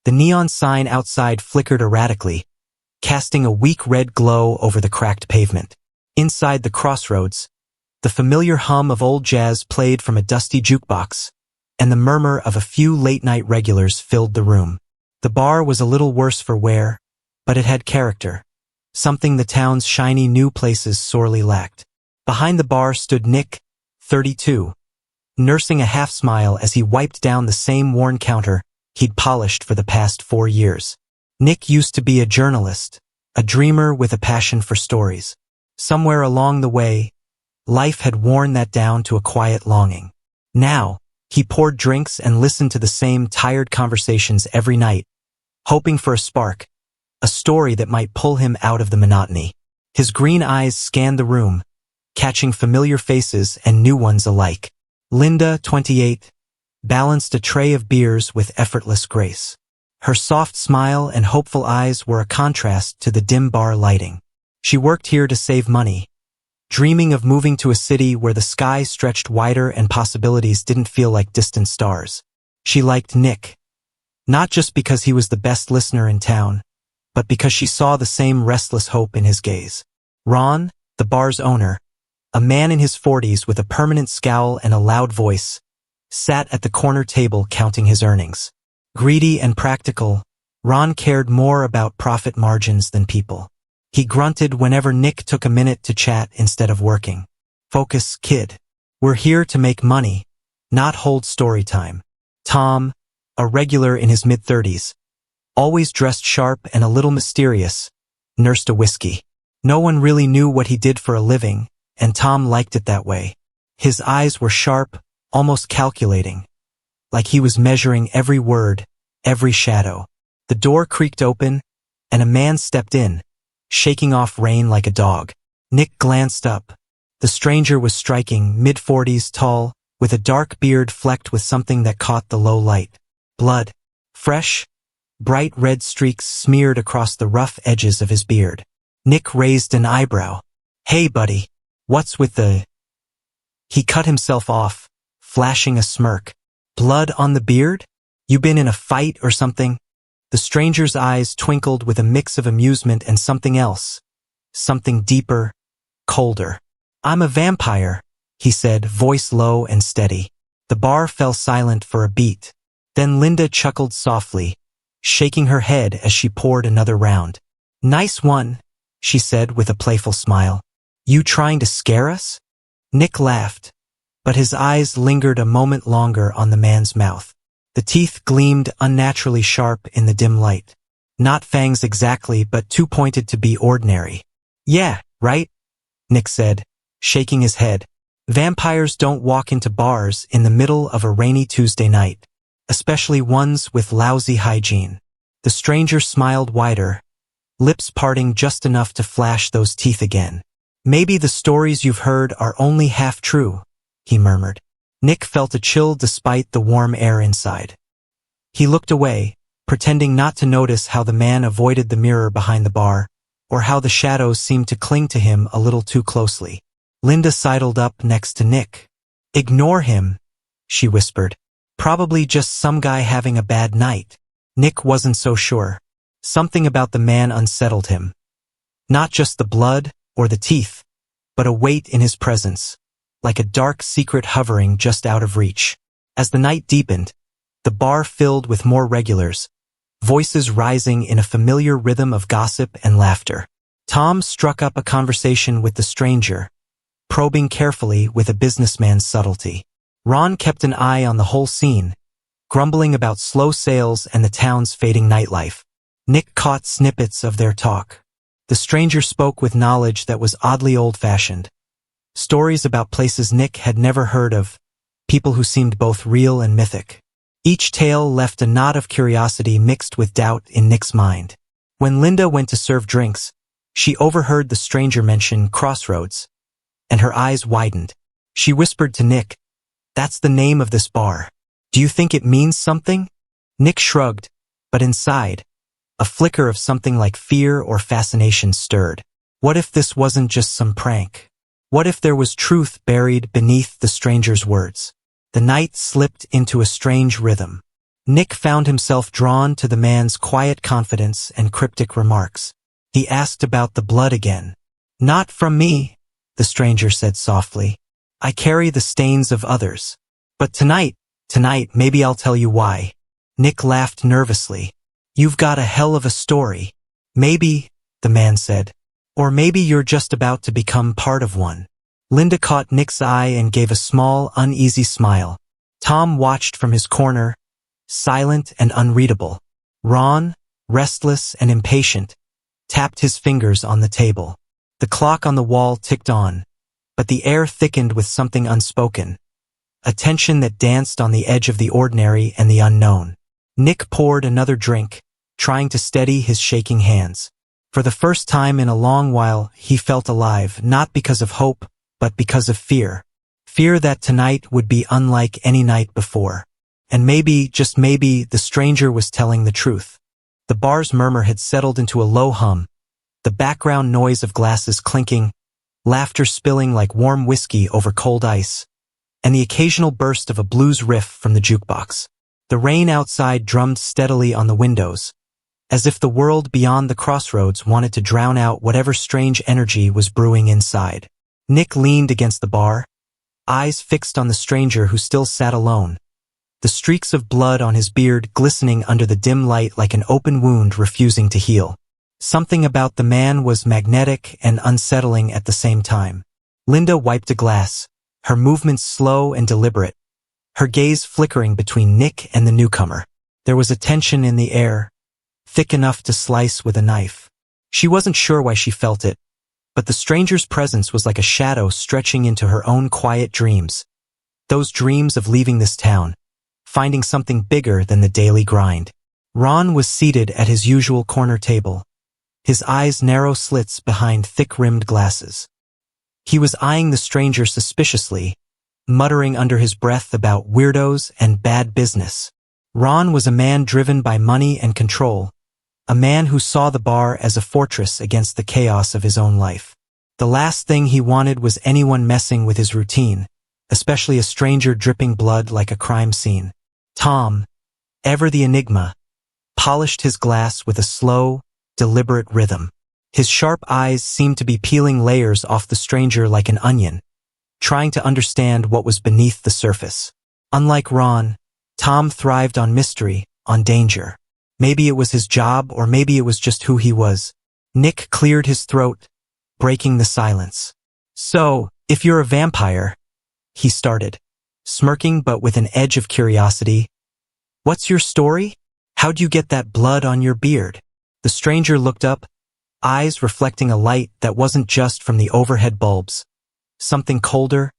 The neon sign outside flickered erratically, casting a weak red glow over the cracked pavement. Inside the crossroads, the familiar hum of old jazz played from a dusty jukebox, and the murmur of a few late-night regulars filled the room. The bar was a little worse for wear, but it had character, something the town's shiny new places sorely lacked. Behind the bar stood Nick, 32, nursing a half-smile as he wiped down the same worn counter he'd polished for the past 4 years. Nick used to be a journalist, a dreamer with a passion for stories. Somewhere along the way, life had worn that down to a quiet longing. Now, he poured drinks and listened to the same tired conversations every night, hoping for a spark, a story that might pull him out of the monotony. His green eyes scanned the room, catching familiar faces and new ones alike. Linda, 28, balanced a tray of beers with effortless grace. Her soft smile and hopeful eyes were a contrast to the dim bar lighting. She worked here to save money, dreaming of moving to a city where the sky stretched wider and possibilities didn't feel like distant stars. She liked Nick, not just because he was the best listener in town, but because she saw the same restless hope in his gaze. Ron, the bar's owner, a man in his 40s with a permanent scowl and a loud voice, sat at the corner table counting his earnings. Greedy and practical, Ron cared more about profit margins than people. He grunted whenever Nick took a minute to chat instead of working. "Focus, kid. We're here to make money, not hold story time." Tom, a regular in his mid-30s, always dressed sharp and a little mysterious, nursed a whiskey. No one really knew what he did for a living, and Tom liked it that way. His eyes were sharp, almost calculating, like he was measuring every word, every shadow. The door creaked open, and a man stepped in, shaking off rain like a dog. Nick glanced up. The stranger was striking, mid-40s tall, with a dark beard flecked with something that caught the low light. Blood. Fresh, bright red streaks smeared across the rough edges of his beard. Nick raised an eyebrow. "Hey, buddy, what's with the—" He cut himself off, flashing a smirk. "Blood on the beard? You been in a fight or something?" The stranger's eyes twinkled with a mix of amusement and something else, something deeper, colder. "I'm a vampire," he said, voice low and steady. The bar fell silent for a beat. Then Linda chuckled softly, shaking her head as she poured another round. "Nice one," she said with a playful smile. "You trying to scare us?" Nick laughed, but his eyes lingered a moment longer on the man's mouth. The teeth gleamed unnaturally sharp in the dim light. Not fangs exactly, but too pointed to be ordinary. "Yeah, right?" Nick said, shaking his head. "Vampires don't walk into bars in the middle of a rainy Tuesday night, especially ones with lousy hygiene." The stranger smiled wider, lips parting just enough to flash those teeth again. "Maybe the stories you've heard are only half true," he murmured. Nick felt a chill despite the warm air inside. He looked away, pretending not to notice how the man avoided the mirror behind the bar, or how the shadows seemed to cling to him a little too closely. Linda sidled up next to Nick. "Ignore him," she whispered. "Probably just some guy having a bad night." Nick wasn't so sure. Something about the man unsettled him. Not just the blood or the teeth, but a weight in his presence, like a dark secret hovering just out of reach. As the night deepened, the bar filled with more regulars, voices rising in a familiar rhythm of gossip and laughter. Tom struck up a conversation with the stranger, probing carefully with a businessman's subtlety. Ron kept an eye on the whole scene, grumbling about slow sales and the town's fading nightlife. Nick caught snippets of their talk. The stranger spoke with knowledge that was oddly old-fashioned. Stories about places Nick had never heard of, people who seemed both real and mythic. Each tale left a knot of curiosity mixed with doubt in Nick's mind. When Linda went to serve drinks, she overheard the stranger mention Crossroads, and her eyes widened. She whispered to Nick, "That's the name of this bar. Do you think it means something?" Nick shrugged, but inside, a flicker of something like fear or fascination stirred. What if this wasn't just some prank? What if there was truth buried beneath the stranger's words? The night slipped into a strange rhythm. Nick found himself drawn to the man's quiet confidence and cryptic remarks. He asked about the blood again. "Not from me," the stranger said softly. "I carry the stains of others. But tonight, maybe I'll tell you why." Nick laughed nervously. "You've got a hell of a story." "Maybe," the man said. "Or maybe you're just about to become part of one." Linda caught Nick's eye and gave a small, uneasy smile. Tom watched from his corner, silent and unreadable. Ron, restless and impatient, tapped his fingers on the table. The clock on the wall ticked on, but the air thickened with something unspoken, a tension that danced on the edge of the ordinary and the unknown. Nick poured another drink, trying to steady his shaking hands. For the first time in a long while, he felt alive, not because of hope, but because of fear. Fear that tonight would be unlike any night before. And maybe, just maybe, the stranger was telling the truth. The bar's murmur had settled into a low hum, the background noise of glasses clinking, laughter spilling like warm whiskey over cold ice, and the occasional burst of a blues riff from the jukebox. The rain outside drummed steadily on the windows, as if the world beyond the crossroads wanted to drown out whatever strange energy was brewing inside. Nick leaned against the bar, eyes fixed on the stranger who still sat alone, the streaks of blood on his beard glistening under the dim light like an open wound refusing to heal. Something about the man was magnetic and unsettling at the same time. Linda wiped a glass, her movements slow and deliberate, her gaze flickering between Nick and the newcomer. There was a tension in the air, thick enough to slice with a knife. She wasn't sure why she felt it, but the stranger's presence was like a shadow stretching into her own quiet dreams. Those dreams of leaving this town, finding something bigger than the daily grind. Ron was seated at his usual corner table, his eyes narrow slits behind thick-rimmed glasses. He was eyeing the stranger suspiciously, muttering under his breath about weirdos and bad business. Ron was a man driven by money and control, a man who saw the bar as a fortress against the chaos of his own life. The last thing he wanted was anyone messing with his routine, especially a stranger dripping blood like a crime scene. Tom, ever the enigma, polished his glass with a slow, deliberate rhythm. His sharp eyes seemed to be peeling layers off the stranger like an onion, trying to understand what was beneath the surface. Unlike Ron, Tom thrived on mystery, on danger. Maybe it was his job, or maybe it was just who he was. Nick cleared his throat, breaking the silence. "So, if you're a vampire," he started, smirking but with an edge of curiosity, "what's your story? How'd you get that blood on your beard?" The stranger looked up, eyes reflecting a light that wasn't just from the overhead bulbs. Something colder,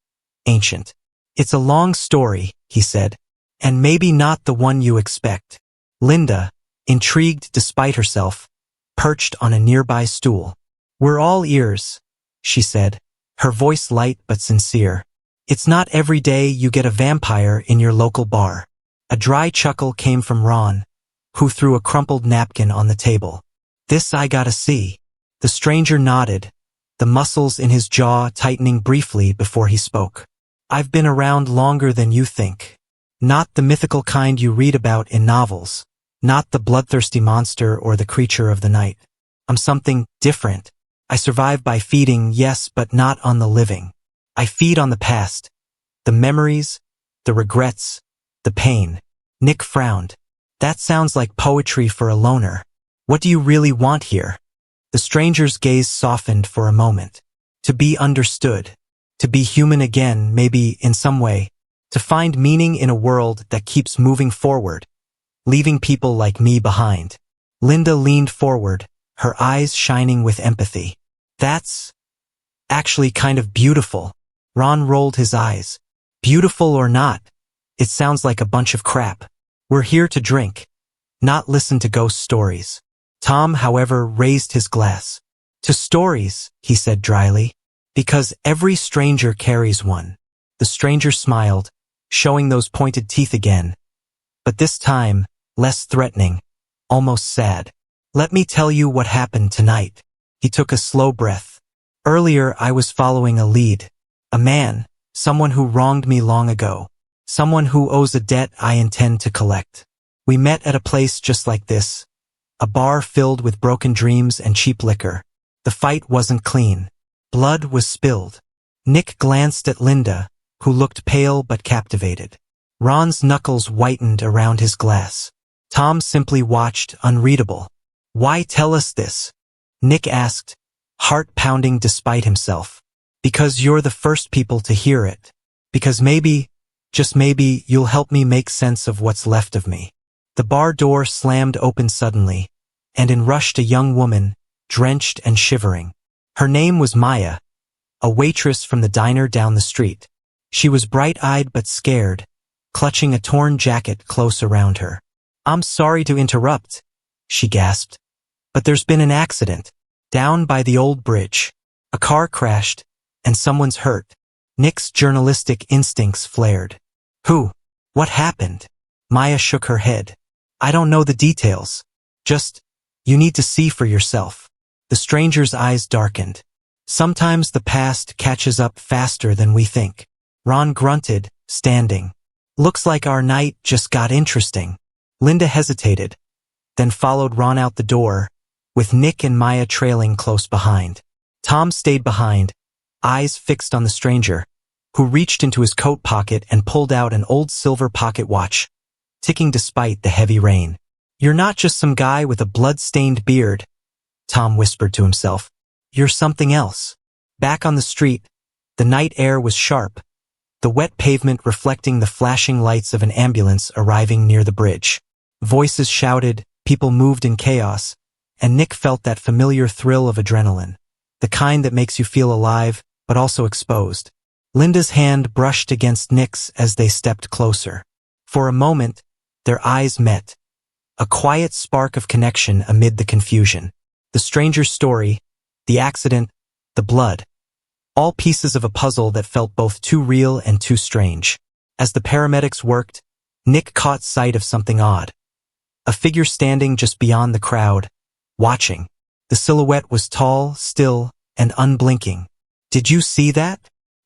ancient. "It's a long story," he said, "and maybe not the one you expect." Linda, intrigued despite herself, perched on a nearby stool. "We're all ears," she said, her voice light but sincere. "It's not every day you get a vampire in your local bar." A dry chuckle came from Ron, who threw a crumpled napkin on the table. "This I gotta see." The stranger nodded, the muscles in his jaw tightening briefly before he spoke. "I've been around longer than you think. Not the mythical kind you read about in novels. Not the bloodthirsty monster or the creature of the night. I'm something different. I survive by feeding, yes, but not on the living. I feed on the past, the memories, the regrets, the pain." Nick frowned. "That sounds like poetry for a loner. What do you really want here?" The stranger's gaze softened for a moment. "To be understood. To be human again, maybe in some way. To find meaning in a world that keeps moving forward, leaving people like me behind." Linda leaned forward, her eyes shining with empathy. "That's actually kind of beautiful." Ron rolled his eyes. "Beautiful or not, it sounds like a bunch of crap. We're here to drink, not listen to ghost stories." Tom, however, raised his glass. "To stories," he said dryly, "because every stranger carries one." The stranger smiled, showing those pointed teeth again, but this time, less threatening, almost sad. "Let me tell you what happened tonight." He took a slow breath. "Earlier I was following a lead. A man, someone who wronged me long ago. Someone who owes a debt I intend to collect. We met at a place just like this, a bar filled with broken dreams and cheap liquor. The fight wasn't clean. Blood was spilled. Nick glanced at Linda, who looked pale but captivated. Ron's knuckles whitened around his glass. Tom simply watched, unreadable. Why tell us this? Nick asked, heart pounding despite himself. Because you're the first people to hear it. Because maybe, just maybe, you'll help me make sense of what's left of me. The bar door slammed open suddenly, and in rushed a young woman, drenched and shivering. Her name was Maya, a waitress from the diner down the street. She was bright-eyed but scared, clutching a torn jacket close around her. I'm sorry to interrupt, she gasped, but there's been an accident. Down by the old bridge. A car crashed, and someone's hurt. Nick's journalistic instincts flared. Who? What happened? Maya shook her head. I don't know the details. Just, you need to see for yourself. The stranger's eyes darkened. Sometimes the past catches up faster than we think. Ron grunted, standing. Looks like our night just got interesting. Linda hesitated, then followed Ron out the door, with Nick and Maya trailing close behind. Tom stayed behind, eyes fixed on the stranger, who reached into his coat pocket and pulled out an old silver pocket watch, ticking despite the heavy rain. You're not just some guy with a blood-stained beard, Tom whispered to himself. You're something else. Back on the street, the night air was sharp, the wet pavement reflecting the flashing lights of an ambulance arriving near the bridge. Voices shouted, people moved in chaos, and Nick felt that familiar thrill of adrenaline, the kind that makes you feel alive, but also exposed. Linda's hand brushed against Nick's as they stepped closer. For a moment, their eyes met, a quiet spark of connection amid the confusion. The stranger's story, the accident, the blood, all pieces of a puzzle that felt both too real and too strange. As the paramedics worked, Nick caught sight of something odd. A figure standing just beyond the crowd, watching. The silhouette was tall, still, and unblinking. Did you see that?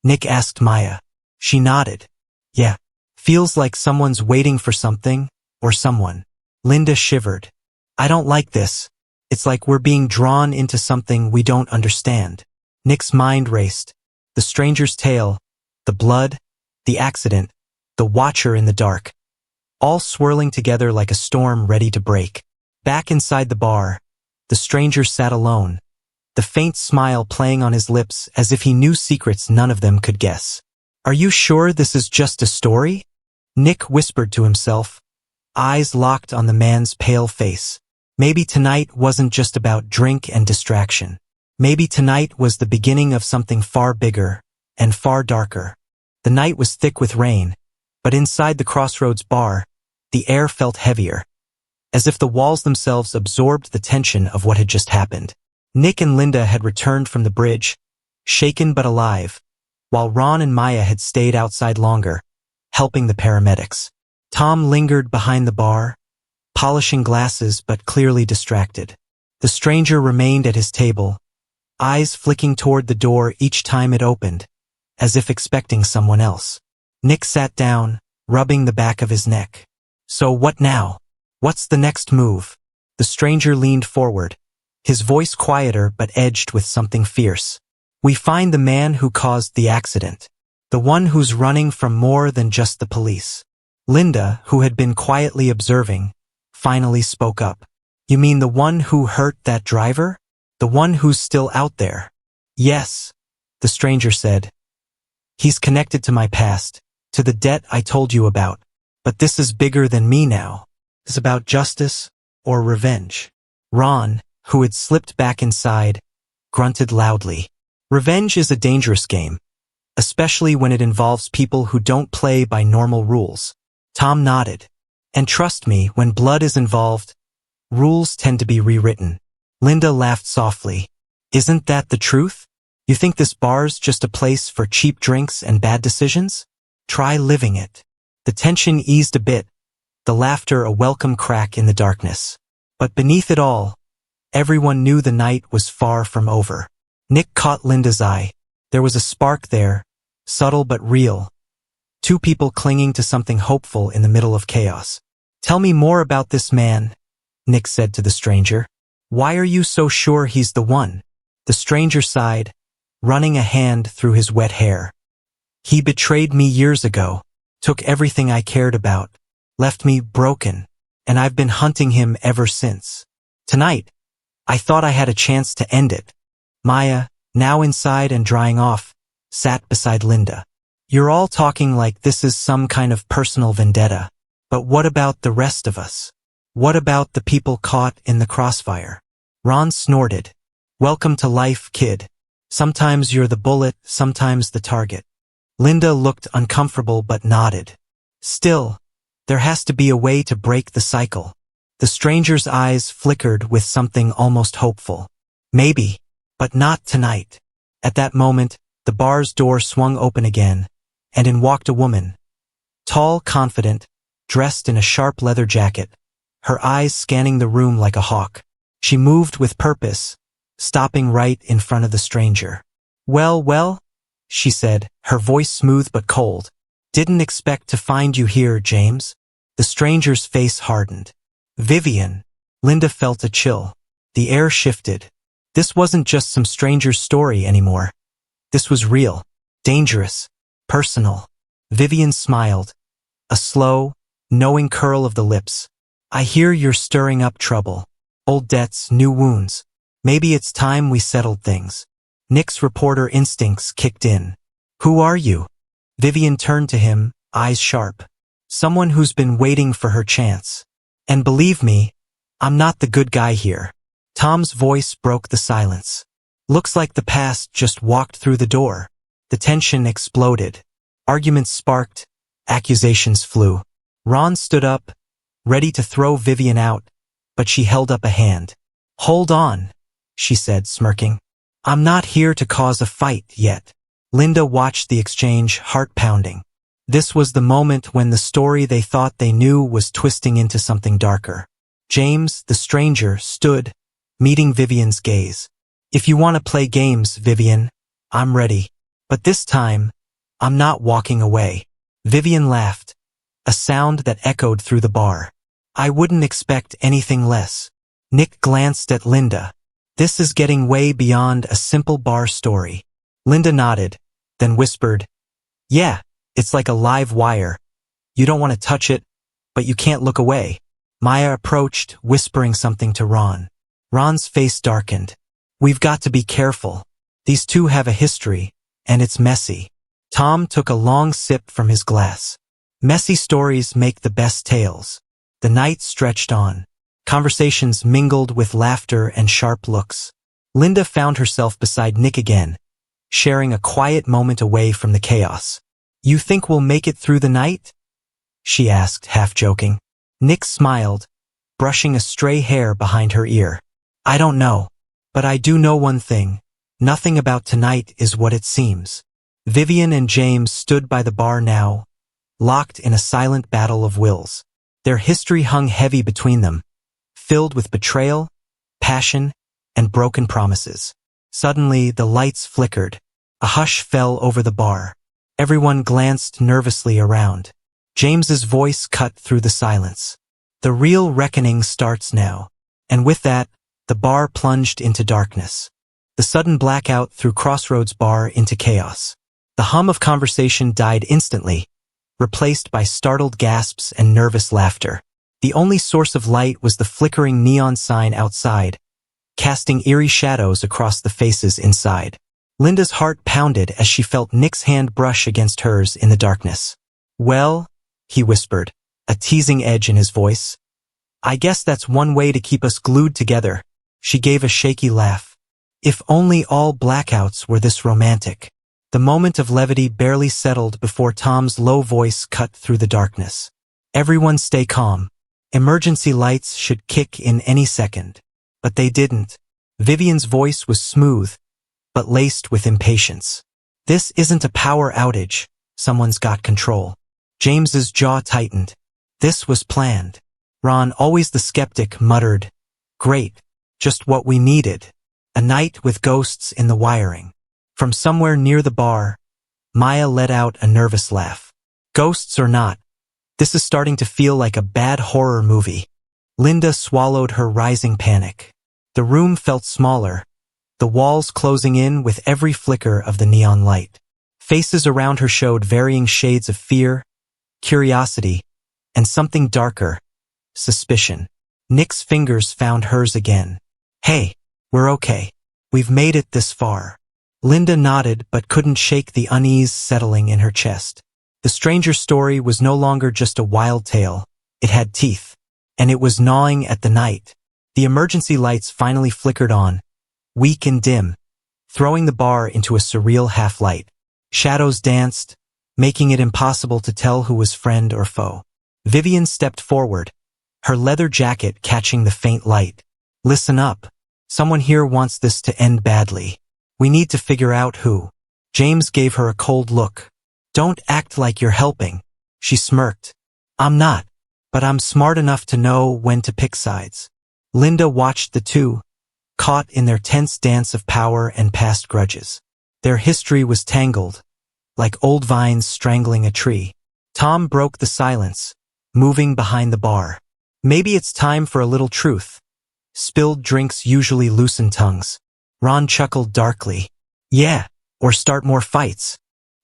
Nick asked Maya. She nodded. Yeah. Feels like someone's waiting for something, or someone. Linda shivered. I don't like this. It's like we're being drawn into something we don't understand. Nick's mind raced. The stranger's tale, the blood, the accident, the watcher in the dark, all swirling together like a storm ready to break. Back inside the bar, the stranger sat alone, the faint smile playing on his lips as if he knew secrets none of them could guess. Are you sure this is just a story? Nick whispered to himself, eyes locked on the man's pale face. Maybe tonight wasn't just about drink and distraction. Maybe tonight was the beginning of something far bigger and far darker. The night was thick with rain, but inside the Crossroads bar, the air felt heavier, as if the walls themselves absorbed the tension of what had just happened. Nick and Linda had returned from the bridge, shaken but alive, while Ron and Maya had stayed outside longer, helping the paramedics. Tom lingered behind the bar, polishing glasses but clearly distracted. The stranger remained at his table, eyes flicking toward the door each time it opened, as if expecting someone else. Nick sat down, rubbing the back of his neck. So what now? What's the next move? The stranger leaned forward, his voice quieter but edged with something fierce. We find the man who caused the accident, the one who's running from more than just the police. Linda, who had been quietly observing, finally spoke up. You mean the one who hurt that driver? The one who's still out there? Yes, the stranger said. He's connected to my past, to the debt I told you about. But this is bigger than me now. It's about justice or revenge. Ron, who had slipped back inside, grunted loudly. Revenge is a dangerous game, especially when it involves people who don't play by normal rules. Tom nodded. And trust me, when blood is involved, rules tend to be rewritten. Linda laughed softly. Isn't that the truth? You think this bar's just a place for cheap drinks and bad decisions? Try living it. The tension eased a bit, the laughter a welcome crack in the darkness. But beneath it all, everyone knew the night was far from over. Nick caught Linda's eye. There was a spark there, subtle but real. Two people clinging to something hopeful in the middle of chaos. Tell me more about this man, Nick said to the stranger. Why are you so sure he's the one? The stranger sighed, running a hand through his wet hair. He betrayed me years ago, took everything I cared about, left me broken, and I've been hunting him ever since. Tonight, I thought I had a chance to end it. Maya, now inside and drying off, sat beside Linda. You're all talking like this is some kind of personal vendetta. But what about the rest of us? What about the people caught in the crossfire? Ron snorted. Welcome to life, kid. Sometimes you're the bullet, sometimes the target. Linda looked uncomfortable but nodded. Still, there has to be a way to break the cycle. The stranger's eyes flickered with something almost hopeful. Maybe, but not tonight. At that moment, the bar's door swung open again, and in walked a woman. Tall, confident, dressed in a sharp leather jacket, her eyes scanning the room like a hawk. She moved with purpose, stopping right in front of the stranger. Well, she said, her voice smooth but cold. Didn't expect to find you here, James. The stranger's face hardened. Vivian. Linda felt a chill. The air shifted. This wasn't just some stranger's story anymore. This was real, dangerous, personal. Vivian smiled. A slow, knowing curl of the lips. I hear you're stirring up trouble. Old debts, new wounds. Maybe it's time we settled things. Nick's reporter instincts kicked in. Who are you? Vivian turned to him, eyes sharp. Someone who's been waiting for her chance. And believe me, I'm not the good guy here. Tom's voice broke the silence. Looks like the past just walked through the door. The tension exploded. Arguments sparked. Accusations flew. Ron stood up, ready to throw Vivian out, but she held up a hand. Hold on, she said, smirking. I'm not here to cause a fight yet. Linda watched the exchange, heart pounding. This was the moment when the story they thought they knew was twisting into something darker. James, the stranger, stood, meeting Vivian's gaze. If you want to play games, Vivian, I'm ready. But this time, I'm not walking away. Vivian laughed, a sound that echoed through the bar. I wouldn't expect anything less. Nick glanced at Linda. This is getting way beyond a simple bar story. Linda nodded, then whispered, Yeah, it's like a live wire. You don't want to touch it, but you can't look away. Maya approached, whispering something to Ron. Ron's face darkened. We've got to be careful. These two have a history, and it's messy. Tom took a long sip from his glass. Messy stories make the best tales. The night stretched on. Conversations mingled with laughter and sharp looks. Linda found herself beside Nick again, sharing a quiet moment away from the chaos. You think we'll make it through the night? She asked, half joking. Nick smiled, brushing a stray hair behind her ear. I don't know, but I do know one thing. Nothing about tonight is what it seems. Vivian and James stood by the bar now, locked in a silent battle of wills. Their history hung heavy between them, filled with betrayal, passion, and broken promises. Suddenly, the lights flickered. A hush fell over the bar. Everyone glanced nervously around. James's voice cut through the silence. The real reckoning starts now. And with that, the bar plunged into darkness. The sudden blackout threw Crossroads Bar into chaos. The hum of conversation died instantly, replaced by startled gasps and nervous laughter. The only source of light was the flickering neon sign outside, casting eerie shadows across the faces inside. Linda's heart pounded as she felt Nick's hand brush against hers in the darkness. Well, he whispered, a teasing edge in his voice. I guess that's one way to keep us glued together. She gave a shaky laugh. If only all blackouts were this romantic. The moment of levity barely settled before Tom's low voice cut through the darkness. Everyone stay calm. Emergency lights should kick in any second. But they didn't. Vivian's voice was smooth, but laced with impatience. This isn't a power outage. Someone's got control. James's jaw tightened. This was planned. Ron, always the skeptic, muttered, Great, just what we needed. A night with ghosts in the wiring. From somewhere near the bar, Maya let out a nervous laugh. Ghosts or not, This is starting to feel like a bad horror movie. Linda swallowed her rising panic. The room felt smaller, the walls closing in with every flicker of the neon light. Faces around her showed varying shades of fear, curiosity, and something darker, suspicion. Nick's fingers found hers again. "Hey, we're okay. We've made it this far." Linda nodded but couldn't shake the unease settling in her chest. The stranger's story was no longer just a wild tale. It had teeth, and it was gnawing at the night. The emergency lights finally flickered on, weak and dim, throwing the bar into a surreal half-light. Shadows danced, making it impossible to tell who was friend or foe. Vivian stepped forward, her leather jacket catching the faint light. "Listen up. Someone here wants this to end badly. We need to figure out who." James gave her a cold look. "Don't act like you're helping." She smirked. "I'm not, but I'm smart enough to know when to pick sides." Linda watched the two, caught in their tense dance of power and past grudges. Their history was tangled, like old vines strangling a tree. Tom broke the silence, moving behind the bar. "Maybe it's time for a little truth. Spilled drinks usually loosen tongues." Ron chuckled darkly. "Yeah, or start more fights."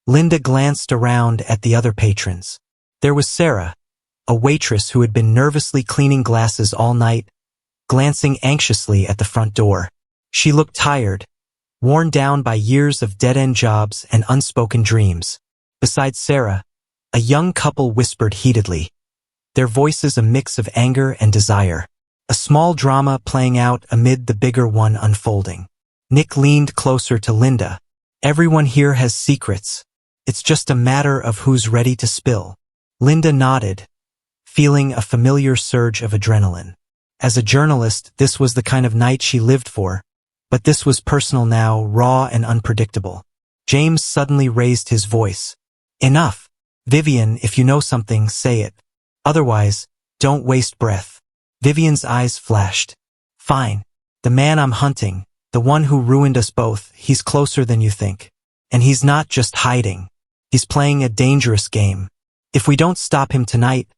Linda glanced around at the other patrons. There was Sarah, a waitress who had been nervously cleaning glasses all night, glancing anxiously at the front door. She looked tired, worn down by years of dead-end jobs and unspoken dreams. Beside Sarah, a young couple whispered heatedly, their voices a mix of anger and desire. A small drama playing out amid the bigger one unfolding. Nick leaned closer to Linda. "Everyone here has secrets. It's just a matter of who's ready to spill." Linda nodded, feeling a familiar surge of adrenaline. As a journalist, this was the kind of night she lived for, but this was personal now, raw and unpredictable. James suddenly raised his voice. "Enough. Vivian, if you know something, say it. Otherwise, don't waste breath." Vivian's eyes flashed. "Fine. The man I'm hunting, the one who ruined us both, he's closer than you think. And he's not just hiding. He's playing a dangerous game. If we don't stop him tonight,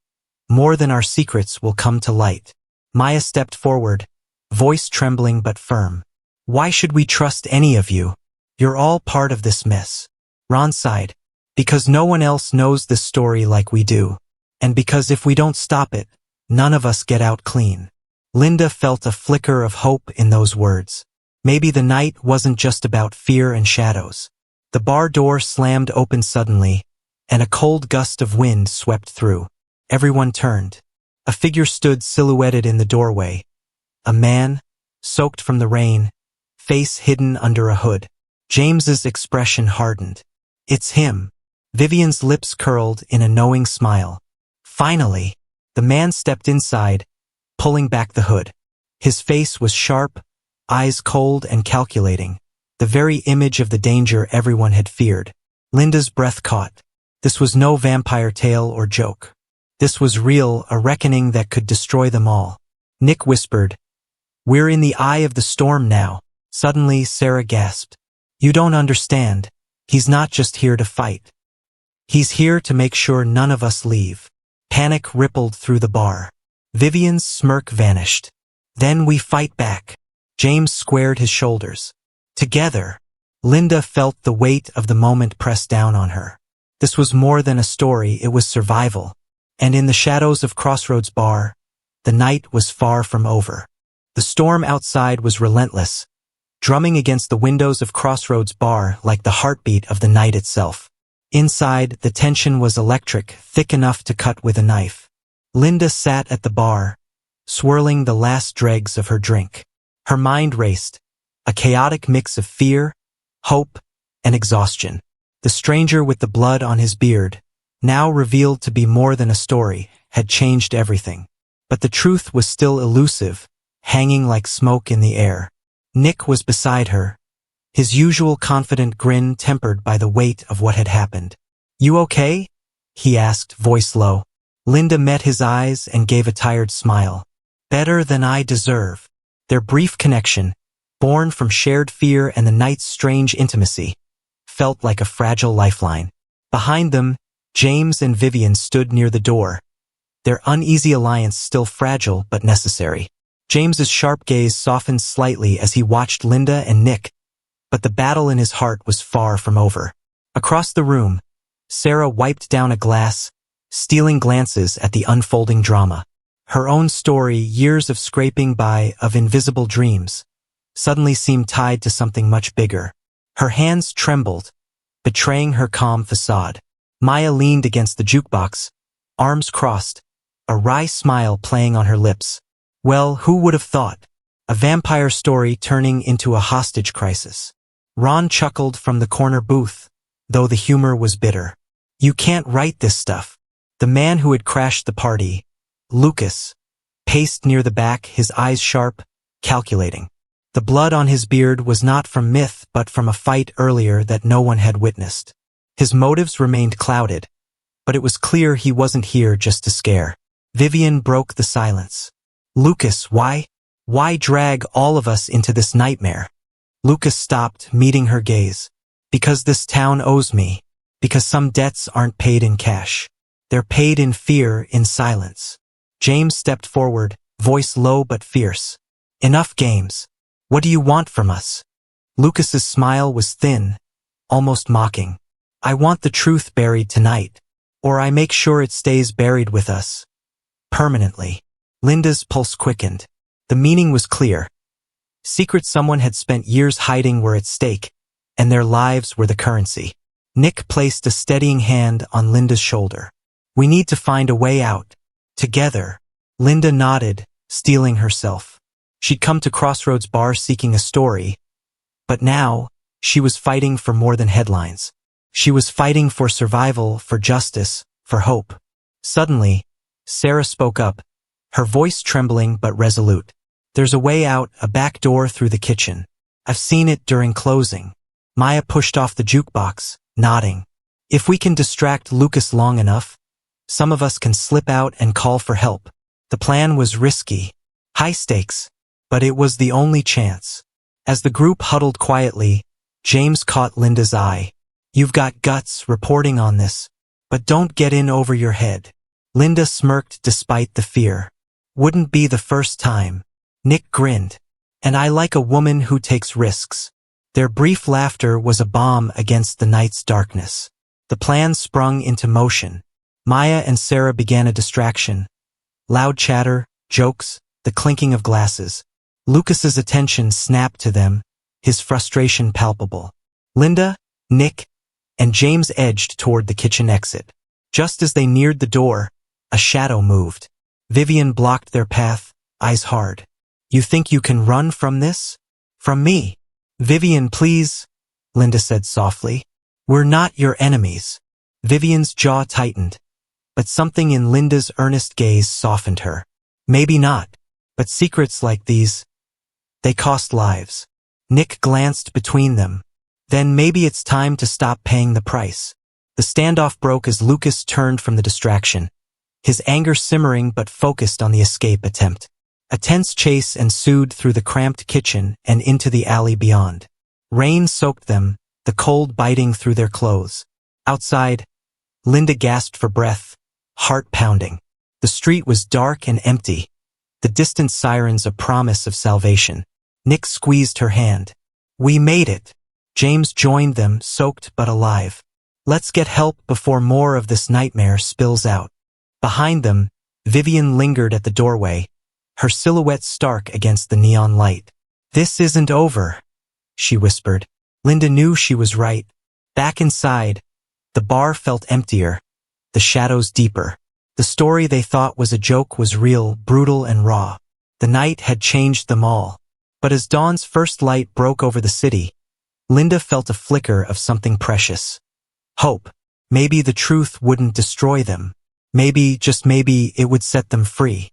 more than our secrets will come to light." Maya stepped forward, voice trembling but firm. "Why should we trust any of you? You're all part of this mess." Ron sighed. "Because no one else knows this story like we do. And because if we don't stop it, none of us get out clean." Linda felt a flicker of hope in those words. Maybe the night wasn't just about fear and shadows. The bar door slammed open suddenly, and a cold gust of wind swept through. Everyone turned. A figure stood silhouetted in the doorway. A man, soaked from the rain, face hidden under a hood. James's expression hardened. "It's him." Vivian's lips curled in a knowing smile. Finally, the man stepped inside, pulling back the hood. His face was sharp, eyes cold and calculating, the very image of the danger everyone had feared. Linda's breath caught. This was no vampire tale or joke. This was real, a reckoning that could destroy them all. Nick whispered, "We're in the eye of the storm now." Suddenly, Sarah gasped. "You don't understand. He's not just here to fight. He's here to make sure none of us leave." Panic rippled through the bar. Vivian's smirk vanished. "Then we fight back." James squared his shoulders. Together. Linda felt the weight of the moment press down on her. This was more than a story, it was survival. And in the shadows of Crossroads Bar, the night was far from over. The storm outside was relentless, drumming against the windows of Crossroads Bar like the heartbeat of the night itself. Inside, the tension was electric, thick enough to cut with a knife. Linda sat at the bar, swirling the last dregs of her drink. Her mind raced, a chaotic mix of fear, hope, and exhaustion. The stranger with the blood on his beard, now revealed to be more than a story, had changed everything. But the truth was still elusive, hanging like smoke in the air. Nick was beside her, his usual confident grin tempered by the weight of what had happened. "You okay?" he asked, voice low. Linda met his eyes and gave a tired smile. "Better than I deserve." Their brief connection, born from shared fear and the night's strange intimacy, felt like a fragile lifeline. Behind them, James and Vivian stood near the door, their uneasy alliance still fragile but necessary. James's sharp gaze softened slightly as he watched Linda and Nick, but the battle in his heart was far from over. Across the room, Sarah wiped down a glass, stealing glances at the unfolding drama. Her own story, years of scraping by, of invisible dreams, suddenly seemed tied to something much bigger. Her hands trembled, betraying her calm facade. Maya leaned against the jukebox, arms crossed, a wry smile playing on her lips. Well, who would have thought? A vampire story turning into a hostage crisis. Ron chuckled from the corner booth, though the humor was bitter. You can't write this stuff. The man who had crashed the party, Lucas, paced near the back, his eyes sharp, calculating. The blood on his beard was not from myth but from a fight earlier that no one had witnessed. His motives remained clouded, but it was clear he wasn't here just to scare. Vivian broke the silence. Lucas, why? Why drag all of us into this nightmare? Lucas stopped, meeting her gaze. Because this town owes me. Because some debts aren't paid in cash. They're paid in fear, in silence. James stepped forward, voice low but fierce. Enough games. What do you want from us? Lucas's smile was thin, almost mocking. I want the truth buried tonight, or I make sure it stays buried with us. Permanently. Linda's pulse quickened. The meaning was clear. Secrets someone had spent years hiding were at stake, and their lives were the currency. Nick placed a steadying hand on Linda's shoulder. We need to find a way out. Together. Linda nodded, steeling herself. She'd come to Crossroads Bar seeking a story, but now, she was fighting for more than headlines. She was fighting for survival, for justice, for hope. Suddenly, Sarah spoke up, her voice trembling but resolute. There's a way out, a back door through the kitchen. I've seen it during closing. Maya pushed off the jukebox, nodding. If we can distract Lucas long enough, some of us can slip out and call for help. The plan was risky, high stakes, but it was the only chance. As the group huddled quietly, James caught Linda's eye. You've got guts reporting on this, but don't get in over your head. Linda smirked despite the fear. Wouldn't be the first time. Nick grinned. And I like a woman who takes risks. Their brief laughter was a balm against the night's darkness. The plan sprung into motion. Maya and Sarah began a distraction. Loud chatter, jokes, the clinking of glasses. Lucas's attention snapped to them, his frustration palpable. Linda, Nick, and James edged toward the kitchen exit. Just as they neared the door, a shadow moved. Vivian blocked their path, eyes hard. You think you can run from this? From me? Vivian, please, Linda said softly. We're not your enemies. Vivian's jaw tightened, but something in Linda's earnest gaze softened her. Maybe not, but secrets like these, they cost lives. Nick glanced between them. Then maybe it's time to stop paying the price. The standoff broke as Lucas turned from the distraction, his anger simmering but focused on the escape attempt. A tense chase ensued through the cramped kitchen and into the alley beyond. Rain soaked them, the cold biting through their clothes. Outside, Linda gasped for breath, heart pounding. The street was dark and empty, the distant sirens a promise of salvation. Nick squeezed her hand. We made it. James joined them, soaked but alive. Let's get help before more of this nightmare spills out. Behind them, Vivian lingered at the doorway, her silhouette stark against the neon light. This isn't over, she whispered. Linda knew she was right. Back inside, the bar felt emptier, the shadows deeper. The story they thought was a joke was real, brutal and raw. The night had changed them all. But as dawn's first light broke over the city, Linda felt a flicker of something precious. Hope. Maybe the truth wouldn't destroy them. Maybe, just maybe, it would set them free.